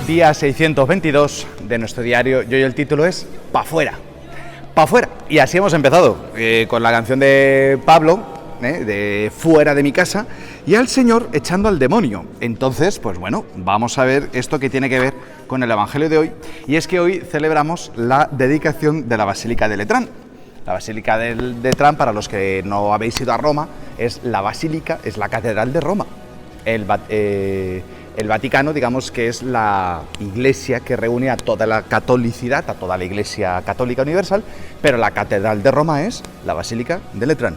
Día 622 de nuestro diario y hoy el título es Pa' fuera. Pa' fuera. Y así hemos empezado con la canción de Pablo, de Fuera de mi casa, y al Señor echando al demonio. Entonces, pues bueno, vamos a ver esto que tiene que ver con el Evangelio de hoy, y es que hoy celebramos la dedicación de la Basílica de Letrán. La Basílica de Letrán, para los que no habéis ido a Roma, es la Basílica, es la Catedral de Roma. El Vaticano, digamos que es la iglesia que reúne a toda la catolicidad, a toda la Iglesia Católica Universal, pero la Catedral de Roma es la Basílica de Letrán.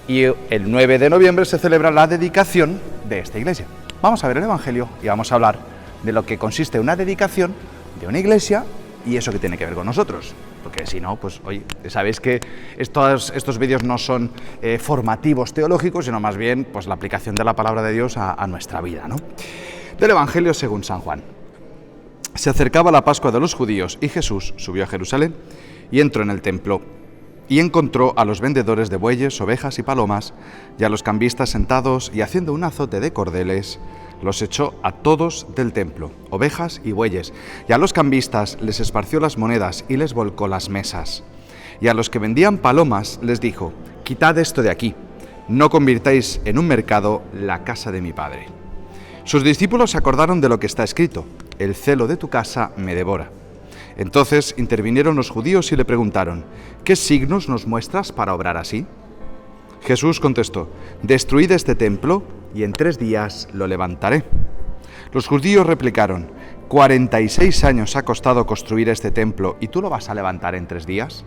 Y el 9 de noviembre se celebra la dedicación de esta iglesia. Vamos a ver el Evangelio y vamos a hablar de lo que consiste una dedicación de una iglesia y eso que tiene que ver con nosotros. Porque si no, pues oye, sabéis que estos vídeos no son formativos teológicos, sino más bien pues la aplicación de la palabra de Dios a nuestra vida, ¿no? Del Evangelio según San Juan. Se acercaba la Pascua de los judíos y Jesús subió a Jerusalén y entró en el templo y encontró a los vendedores de bueyes, ovejas y palomas y a los cambistas sentados y haciendo un azote de cordeles los echó a todos del templo, ovejas y bueyes, y a los cambistas les esparció las monedas y les volcó las mesas. Y a los que vendían palomas les dijo: quitad esto de aquí, no convirtáis en un mercado la casa de mi Padre. Sus discípulos se acordaron de lo que está escrito: el celo de tu casa me devora. Entonces intervinieron los judíos y le preguntaron: ¿qué signos nos muestras para obrar así? Jesús contestó: destruid este templo y en 3 días lo levantaré. Los judíos replicaron: 46 años ha costado construir este templo y tú lo vas a levantar en 3 días.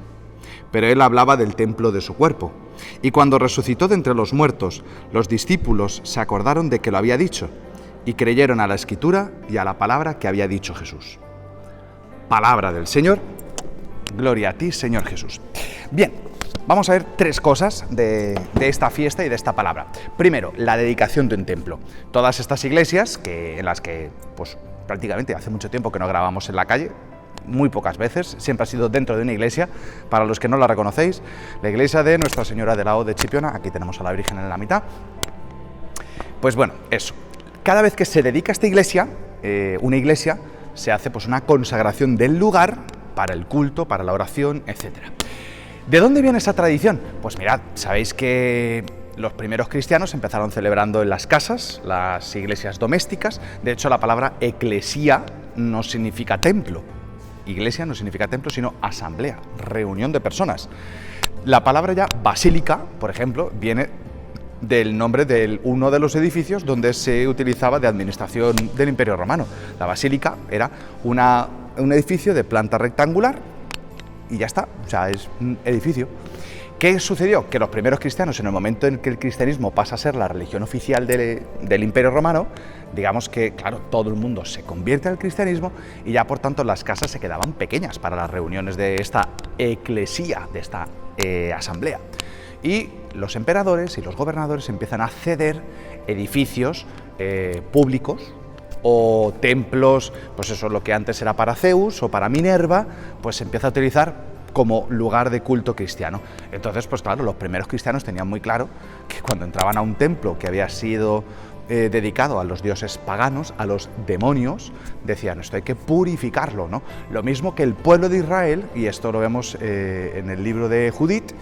Pero él hablaba del templo de su cuerpo. Y cuando resucitó de entre los muertos, los discípulos se acordaron de que lo había dicho y creyeron a la Escritura y a la palabra que había dicho Jesús. Palabra del Señor. Gloria a ti, Señor Jesús. Bien, vamos a ver 3 cosas de esta fiesta y de esta palabra. Primero, la dedicación de un templo. Todas estas iglesias, en las que pues, prácticamente hace mucho tiempo que no grabamos en la calle, muy pocas veces, siempre ha sido dentro de una iglesia. Para los que no la reconocéis, la iglesia de Nuestra Señora de la O de Chipiona, aquí tenemos a la Virgen en la mitad. Pues bueno, eso. Cada vez que se dedica a esta iglesia, una iglesia, se hace pues una consagración del lugar para el culto, para la oración, etc. ¿De dónde viene esa tradición? Pues mirad, sabéis que los primeros cristianos empezaron celebrando en las casas, las iglesias domésticas. De hecho, la palabra eclesía no significa templo. Iglesia no significa templo, sino asamblea, reunión de personas. La palabra ya basílica, por ejemplo, viene del nombre de uno de los edificios donde se utilizaba de administración del Imperio Romano. La basílica era un edificio de planta rectangular y ya está, o sea, es un edificio. ¿Qué sucedió? Que los primeros cristianos, en el momento en que el cristianismo pasa a ser la religión oficial del Imperio Romano, digamos que, claro, todo el mundo se convierte al cristianismo y ya, por tanto, las casas se quedaban pequeñas para las reuniones de esta eclesía, de esta asamblea. Y los emperadores y los gobernadores empiezan a ceder edificios públicos o templos, pues eso, lo que antes era para Zeus o para Minerva, pues se empieza a utilizar como lugar de culto cristiano. Entonces, pues claro, los primeros cristianos tenían muy claro que cuando entraban a un templo que había sido dedicado a los dioses paganos, a los demonios, decían, esto hay que purificarlo, ¿no? Lo mismo que el pueblo de Israel, y esto lo vemos en el libro de Judith,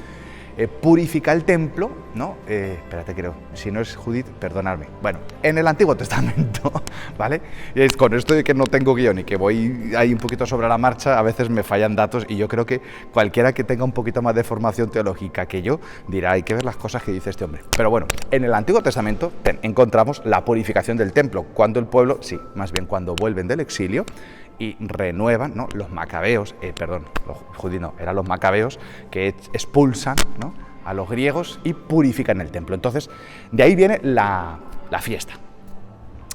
purifica el templo, ¿no? Espérate, creo, si no es Judith, perdonadme. Bueno, en el Antiguo Testamento, ¿vale? Y es con esto de que no tengo guión y que voy ahí un poquito sobre la marcha, a veces me fallan datos y yo creo que cualquiera que tenga un poquito más de formación teológica que yo dirá, hay que ver las cosas que dice este hombre. Pero bueno, en el Antiguo Testamento encontramos la purificación del templo, cuando el pueblo, sí, más bien cuando vuelven del exilio y renuevan, ¿no? Los macabeos, los judíos no, eran los macabeos que expulsan, ¿no?, a los griegos y purifican el templo. Entonces, de ahí viene la fiesta,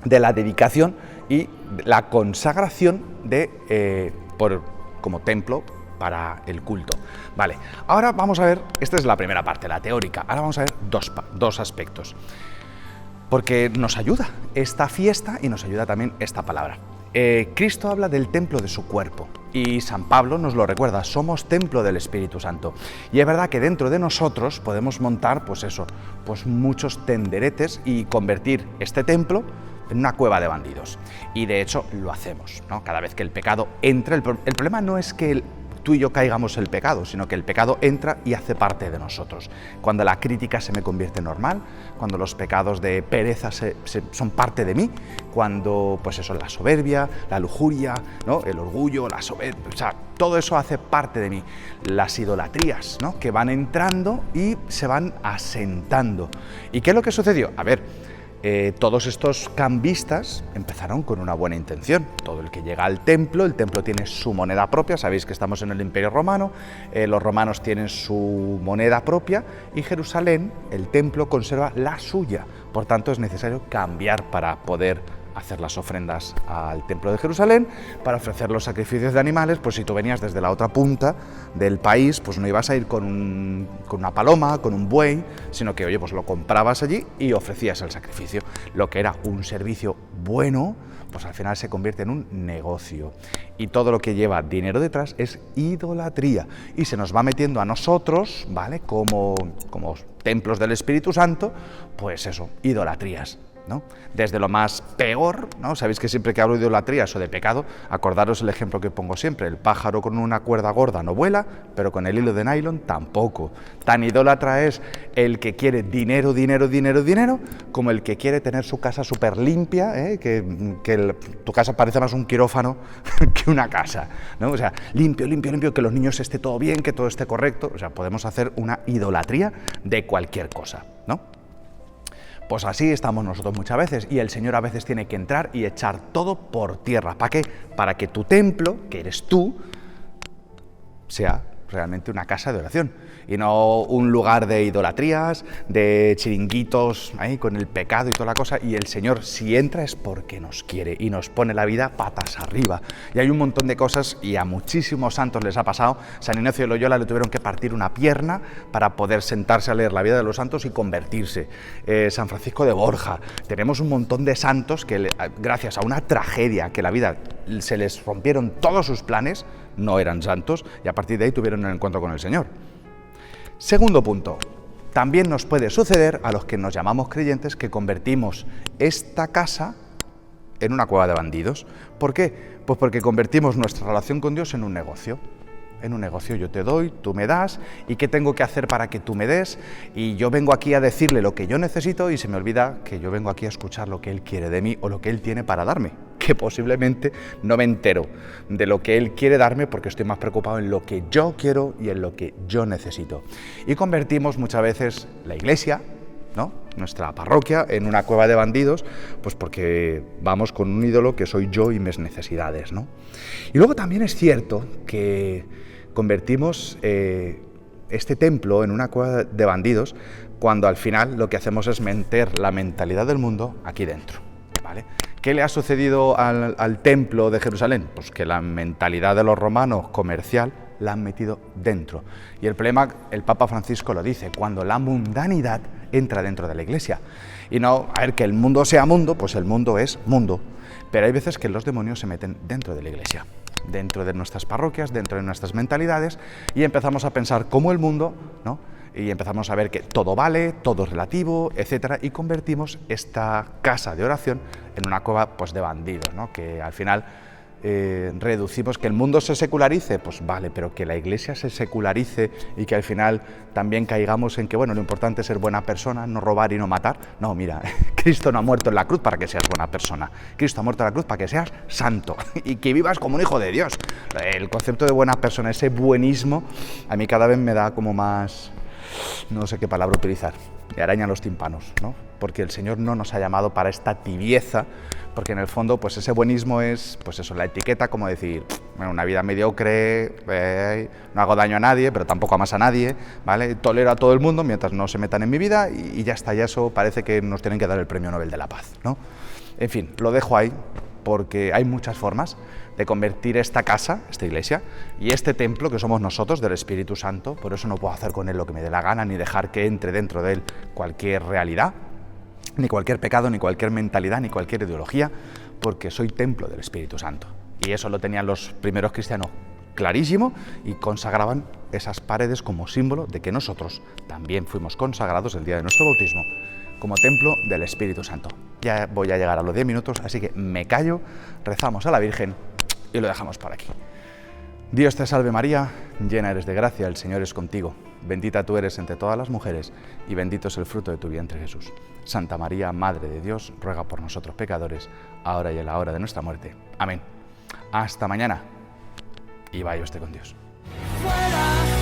de la dedicación y la consagración como templo para el culto. Vale, ahora vamos a ver, esta es la primera parte, la teórica, ahora vamos a ver dos aspectos, porque nos ayuda esta fiesta y nos ayuda también esta palabra. Cristo habla del templo de su cuerpo y San Pablo nos lo recuerda, somos templo del Espíritu Santo. Y es verdad que dentro de nosotros podemos montar, pues eso, pues muchos tenderetes y convertir este templo en una cueva de bandidos. Y de hecho lo hacemos, ¿no? Cada vez que el pecado entra, el problema no es que tú y yo caigamos el pecado, sino que el pecado entra y hace parte de nosotros. Cuando la crítica se me convierte en normal, cuando los pecados de pereza son parte de mí, cuando, pues eso, la soberbia, la lujuria, ¿no? El orgullo, la soberbia, o sea, todo eso hace parte de mí. Las idolatrías, ¿no? Que van entrando y se van asentando. ¿Y qué es lo que sucedió? A ver, todos estos cambistas empezaron con una buena intención. Todo el que llega al templo, el templo tiene su moneda propia, sabéis que estamos en el Imperio Romano, los romanos tienen su moneda propia y Jerusalén, el templo, conserva la suya. Por tanto, es necesario cambiar para poder hacer las ofrendas al templo de Jerusalén, para ofrecer los sacrificios de animales. Pues si tú venías desde la otra punta del país, pues no ibas a ir con una paloma, con un buey, sino que, oye, pues lo comprabas allí y ofrecías el sacrificio. Lo que era un servicio bueno, pues al final se convierte en un negocio. Y todo lo que lleva dinero detrás es idolatría. Y se nos va metiendo a nosotros, ¿vale? Como templos del Espíritu Santo, pues eso, idolatrías, ¿no? Desde lo más peor, ¿no? Sabéis que siempre que hablo de idolatrías o de pecado, acordaros el ejemplo que pongo siempre: el pájaro con una cuerda gorda no vuela, pero con el hilo de nylon tampoco. Tan idólatra es el que quiere dinero, dinero, dinero, dinero, como el que quiere tener su casa súper limpia, tu casa parece más un quirófano que una casa, ¿no? O sea, limpio, limpio, limpio, que los niños esté todo bien, que todo esté correcto. O sea, podemos hacer una idolatría de cualquier cosa, ¿no? Pues así estamos nosotros muchas veces, y el Señor a veces tiene que entrar y echar todo por tierra. ¿Para qué? Para que tu templo, que eres tú, sea realmente una casa de oración y no un lugar de idolatrías, de chiringuitos ahí con el pecado y toda la cosa. Y el Señor, si entra, es porque nos quiere y nos pone la vida patas arriba. Y hay un montón de cosas, y a muchísimos santos les ha pasado. San Ignacio de Loyola le tuvieron que partir una pierna para poder sentarse a leer la vida de los santos y convertirse. San Francisco de Borja. Tenemos un montón de santos que, gracias a una tragedia, que la vida se les rompieron todos sus planes, no eran santos, y a partir de ahí tuvieron el encuentro con el Señor. Segundo punto, también nos puede suceder a los que nos llamamos creyentes que convertimos esta casa en una cueva de bandidos. ¿Por qué? Pues porque convertimos nuestra relación con Dios en un negocio. En un negocio, yo te doy, tú me das, ¿y qué tengo que hacer para que tú me des? Y yo vengo aquí a decirle lo que yo necesito, y se me olvida que yo vengo aquí a escuchar lo que Él quiere de mí o lo que Él tiene para darme, que posiblemente no me entero de lo que Él quiere darme porque estoy más preocupado en lo que yo quiero y en lo que yo necesito. Y convertimos muchas veces la iglesia, ¿no?, nuestra parroquia, en una cueva de bandidos, pues porque vamos con un ídolo que soy yo y mis necesidades, ¿no? Y luego también es cierto que convertimos este templo en una cueva de bandidos cuando al final lo que hacemos es meter la mentalidad del mundo aquí dentro, ¿vale? ¿Qué le ha sucedido al templo de Jerusalén? Pues que la mentalidad de los romanos comercial la han metido dentro. Y el problema, el Papa Francisco lo dice, cuando la mundanidad entra dentro de la iglesia. Y no, a ver, que el mundo sea mundo, pues el mundo es mundo. Pero hay veces que los demonios se meten dentro de la iglesia, dentro de nuestras parroquias, dentro de nuestras mentalidades, y empezamos a pensar como el mundo, ¿no? Y empezamos a ver que todo vale, todo es relativo, etcétera, y convertimos esta casa de oración en una cueva, pues, de bandidos, ¿no? Que al final reducimos, que el mundo se secularice, pues vale, pero que la iglesia se secularice y que al final también caigamos en que, bueno, lo importante es ser buena persona, no robar y no matar. No, mira, Cristo no ha muerto en la cruz para que seas buena persona. Cristo ha muerto en la cruz para que seas santo y que vivas como un hijo de Dios. El concepto de buena persona, ese buenismo, a mí cada vez me da como más, no sé qué palabra utilizar, me araña los tímpanos, ¿no? Porque el Señor no nos ha llamado para esta tibieza, porque en el fondo, pues ese buenismo es, pues eso, la etiqueta, como decir, bueno, una vida mediocre, no hago daño a nadie, pero tampoco amas a nadie, ¿vale? Tolero a todo el mundo mientras no se metan en mi vida y ya está, ya eso parece que nos tienen que dar el Premio Nobel de la Paz, ¿no? En fin, lo dejo ahí, porque hay muchas formas de convertir esta casa, esta iglesia, y este templo que somos nosotros, del Espíritu Santo. Por eso no puedo hacer con él lo que me dé la gana, ni dejar que entre dentro de él cualquier realidad, ni cualquier pecado, ni cualquier mentalidad, ni cualquier ideología, porque soy templo del Espíritu Santo. Y eso lo tenían los primeros cristianos clarísimo y consagraban esas paredes como símbolo de que nosotros también fuimos consagrados el día de nuestro bautismo como templo del Espíritu Santo. Ya voy a llegar a los 10 minutos, así que me callo, rezamos a la Virgen y lo dejamos por aquí. Dios te salve María, llena eres de gracia, el Señor es contigo. Bendita tú eres entre todas las mujeres y bendito es el fruto de tu vientre Jesús. Santa María, Madre de Dios, ruega por nosotros pecadores, ahora y en la hora de nuestra muerte. Amén. Hasta mañana y vaya usted con Dios. Fuera.